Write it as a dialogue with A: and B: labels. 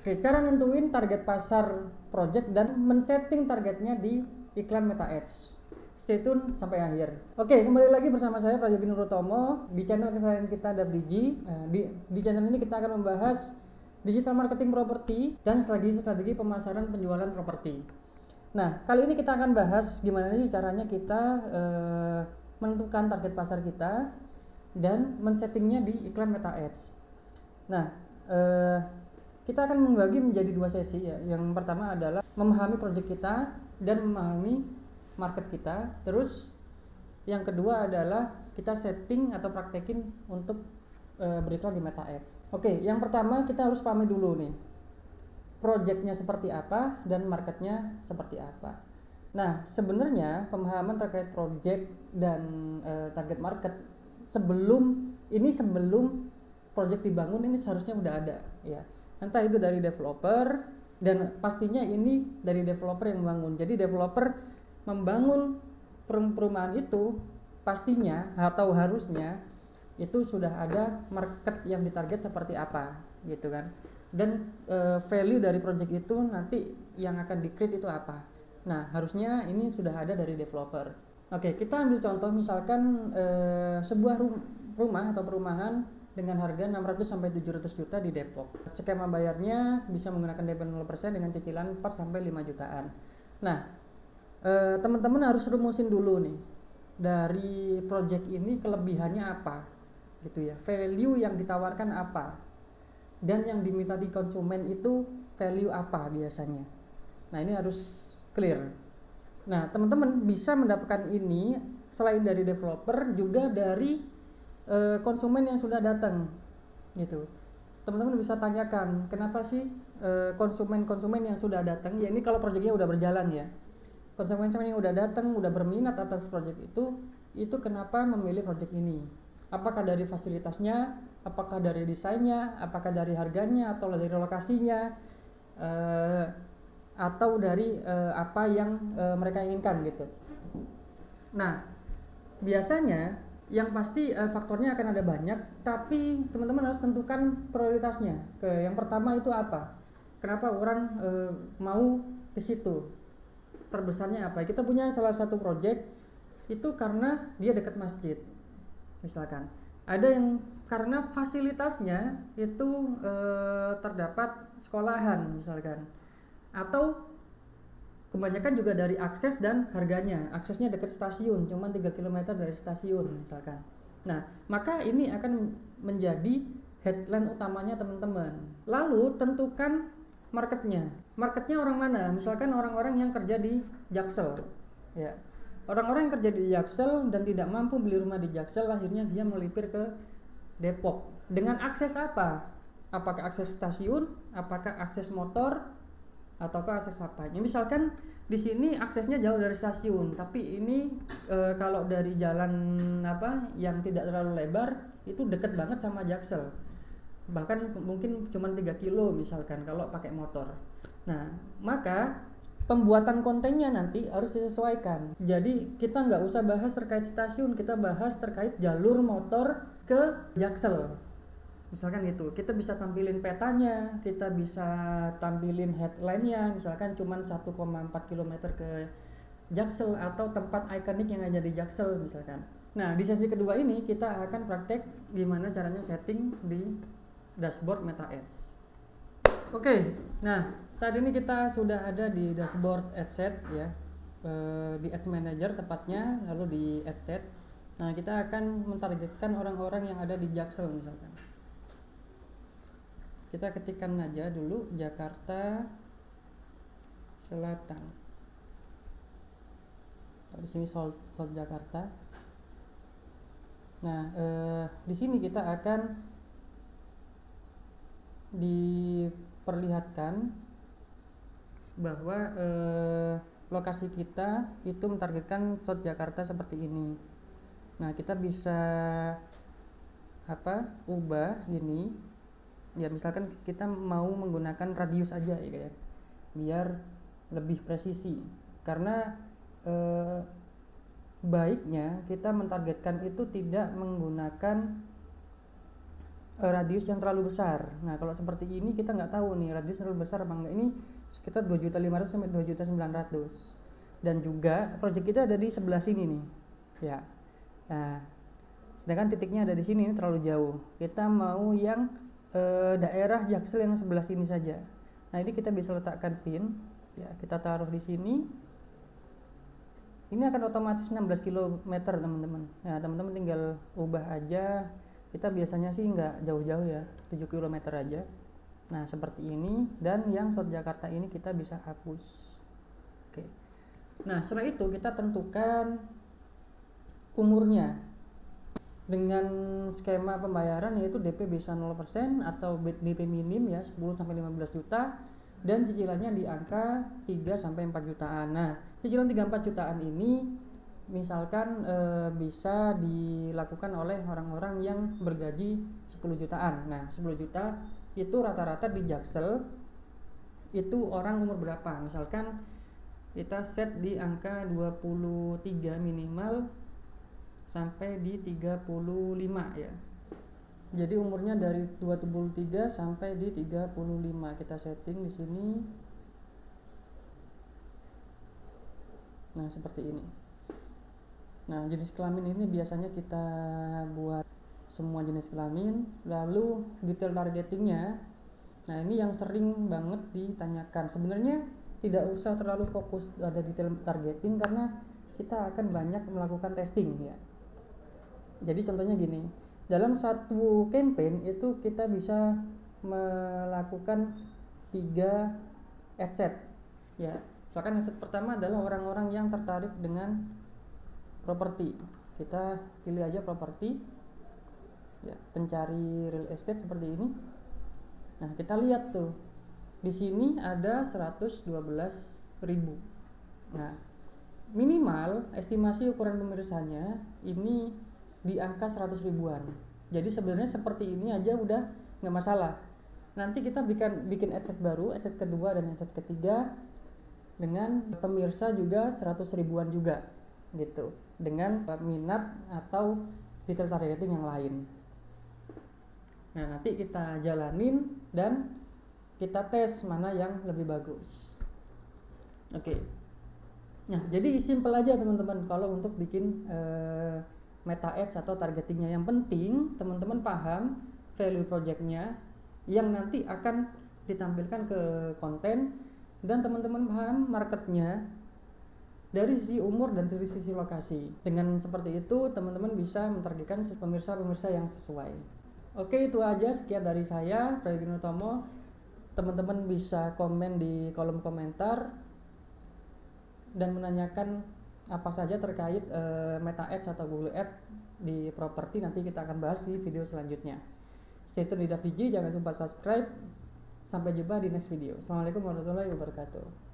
A: Oke, cara nentuin target pasar project dan men-setting targetnya di iklan Meta Ads. Stay tune sampai akhir. Oke, kembali lagi bersama saya Prayogi Nurutomo di channel kesayangan kita DAPDigi. Di channel ini kita akan membahas digital marketing properti dan strategi pemasaran penjualan properti. Nah, kali ini kita akan bahas gimana sih caranya kita menentukan target pasar kita dan men-settingnya di iklan Meta Ads. Nah, kita akan membagi menjadi dua sesi ya. Yang pertama adalah memahami project kita dan memahami market kita. Terus yang kedua adalah kita setting atau praktekin untuk beriklan di Meta Ads. Oke, yang pertama kita harus pahami dulu nih projectnya seperti apa dan marketnya seperti apa. Nah, sebenarnya pemahaman terkait project dan target market sebelum project dibangun ini seharusnya udah ada ya. Entah itu dari developer, dan pastinya ini dari developer yang membangun. Jadi developer membangun perumahan itu pastinya atau harusnya itu sudah ada market yang ditarget seperti apa gitu kan. Dan value dari project itu nanti yang akan di-create itu apa. Nah, harusnya ini sudah ada dari developer. Oke, kita ambil contoh misalkan sebuah rumah atau perumahan dengan harga 600 sampai 700 juta di Depok. Skema bayarnya bisa menggunakan DP 0% dengan cicilan 4 sampai 5 jutaan. Nah, teman-teman harus rumusin dulu nih. Dari project ini kelebihannya apa? Gitu ya. Value yang ditawarkan apa? Dan yang diminta di konsumen itu value apa biasanya? Nah, ini harus clear. Nah, teman-teman bisa mendapatkan ini selain dari developer juga dari konsumen yang sudah datang gitu. Teman-teman bisa tanyakan kenapa sih konsumen yang sudah datang, ya ini kalau proyeknya udah berjalan ya, konsumen yang udah datang, udah berminat atas proyek itu kenapa memilih proyek ini? Apakah dari fasilitasnya, apakah dari desainnya, apakah dari harganya, atau dari lokasinya, atau dari apa yang mereka inginkan gitu. Nah, biasanya yang pasti faktornya akan ada banyak, tapi teman-teman harus tentukan prioritasnya. Yang pertama itu apa? Kenapa orang mau ke situ? Terbesarnya apa? Kita punya salah satu project itu karena dia dekat masjid. Misalkan ada yang karena fasilitasnya itu terdapat sekolahan misalkan, atau kebanyakan juga dari akses dan harganya. Aksesnya dekat stasiun, cuma 3 km dari stasiun misalkan. Nah, maka ini akan menjadi headline utamanya teman-teman. Lalu tentukan marketnya. Marketnya orang mana? Misalkan orang-orang yang kerja di Jaksel ya. Orang-orang yang kerja di Jaksel dan tidak mampu beli rumah di Jaksel, akhirnya dia melipir ke Depok. Dengan akses apa? Apakah akses stasiun? Apakah akses motor? Ataukah akses apa? Ya, misalkan di sini aksesnya jauh dari stasiun, tapi ini kalau dari jalan yang tidak terlalu lebar itu dekat banget sama Jaksel. Bahkan mungkin cuma 3 kilo misalkan kalau pakai motor. Nah, maka pembuatan kontennya nanti harus disesuaikan. Jadi kita nggak usah bahas terkait stasiun, kita bahas terkait jalur motor ke Jaksel. Misalkan gitu, kita bisa tampilin petanya, kita bisa tampilin headline-nya, misalkan cuma 1,4 km ke Jaksel atau tempat ikonik yang ada di Jaksel misalkan. Nah, di sesi kedua ini kita akan praktek gimana caranya setting di dashboard Meta Ads. Oke, nah saat ini kita sudah ada di dashboard AdSet ya, di Ads Manager tepatnya, lalu di AdSet. Nah, kita akan mentargetkan orang-orang yang ada di Jaksel misalkan. Kita ketikkan aja dulu Jakarta Selatan. Di sini South Jakarta. Nah, di sini kita akan diperlihatkan bahwa lokasi kita itu mentargetkan South Jakarta seperti ini. Nah, kita bisa ubah ini ya, misalkan kita mau menggunakan radius aja ya, biar lebih presisi. Karena baiknya kita mentargetkan itu tidak menggunakan radius yang terlalu besar. Nah kalau seperti ini kita nggak tahu nih radius terlalu besar apa enggak. Ini sekitar 2.500.000 sampai 2.900.000, dan juga project kita ada di sebelah sini nih ya. Nah sedangkan titiknya ada di sini, ini terlalu jauh. Kita mau yang daerah Jaksel yang sebelah sini saja. Nah ini kita bisa letakkan pin ya, kita taruh di sini. Ini akan otomatis 16 km teman-teman. Nah teman-teman tinggal ubah aja. Kita biasanya sih nggak jauh-jauh ya, 7 km aja. Nah seperti ini, dan yang South Jakarta ini kita bisa hapus. Oke. Nah setelah itu kita tentukan umurnya dengan skema pembayaran, yaitu DP bisa 0% atau DP minim ya 10 sampai 15 juta, dan cicilannya di angka 3 sampai 4 jutaan. Nah, cicilan 3-4 jutaan ini misalkan bisa dilakukan oleh orang-orang yang bergaji 10 jutaan. Nah, 10 juta itu rata-rata di Jaksel itu orang umur berapa? Misalkan kita set di angka 23 minimal sampai di 35 ya. Jadi umurnya dari 23 sampai di 35 kita setting di sini. Nah, seperti ini. Nah, jenis kelamin ini biasanya kita buat semua jenis kelamin. Lalu detail targetingnya, nah ini yang sering banget ditanyakan. Sebenarnya tidak usah terlalu fokus pada detail targeting karena kita akan banyak melakukan testing ya. Jadi contohnya gini, dalam satu campaign itu kita bisa melakukan 3 ad set ya. Misalkan ad set pertama adalah orang-orang yang tertarik dengan properti. Kita pilih aja properti ya, pencari real estate seperti ini. Nah kita lihat tuh di sini ada 112.000. Nah minimal estimasi ukuran pemirsanya ini di angka 100 ribuan. Jadi sebenarnya seperti ini aja udah nggak masalah. Nanti kita bikin ad set baru, ad set kedua dan ad set ketiga dengan pemirsa juga 100 ribuan juga gitu, dengan minat atau detail targeting yang lain. Nah nanti kita jalanin dan kita tes mana yang lebih bagus. Oke. Nah jadi simple aja teman-teman kalau untuk bikin meta ads atau targetingnya. Yang penting teman-teman paham value projectnya yang nanti akan ditampilkan ke konten, dan teman-teman paham marketnya dari sisi umur dan dari sisi lokasi. Dengan seperti itu teman-teman bisa mentargetkan pemirsa-pemirsa yang sesuai. Oke, itu aja, sekian dari saya, Prayogi Utomo. Teman-teman bisa komen di kolom komentar dan menanyakan apa saja terkait Meta Ads atau Google Ads di properti. Nanti kita akan bahas di video selanjutnya. Stay tune di DAF Digi, jangan lupa subscribe. Sampai jumpa di next video. Assalamualaikum warahmatullahi wabarakatuh.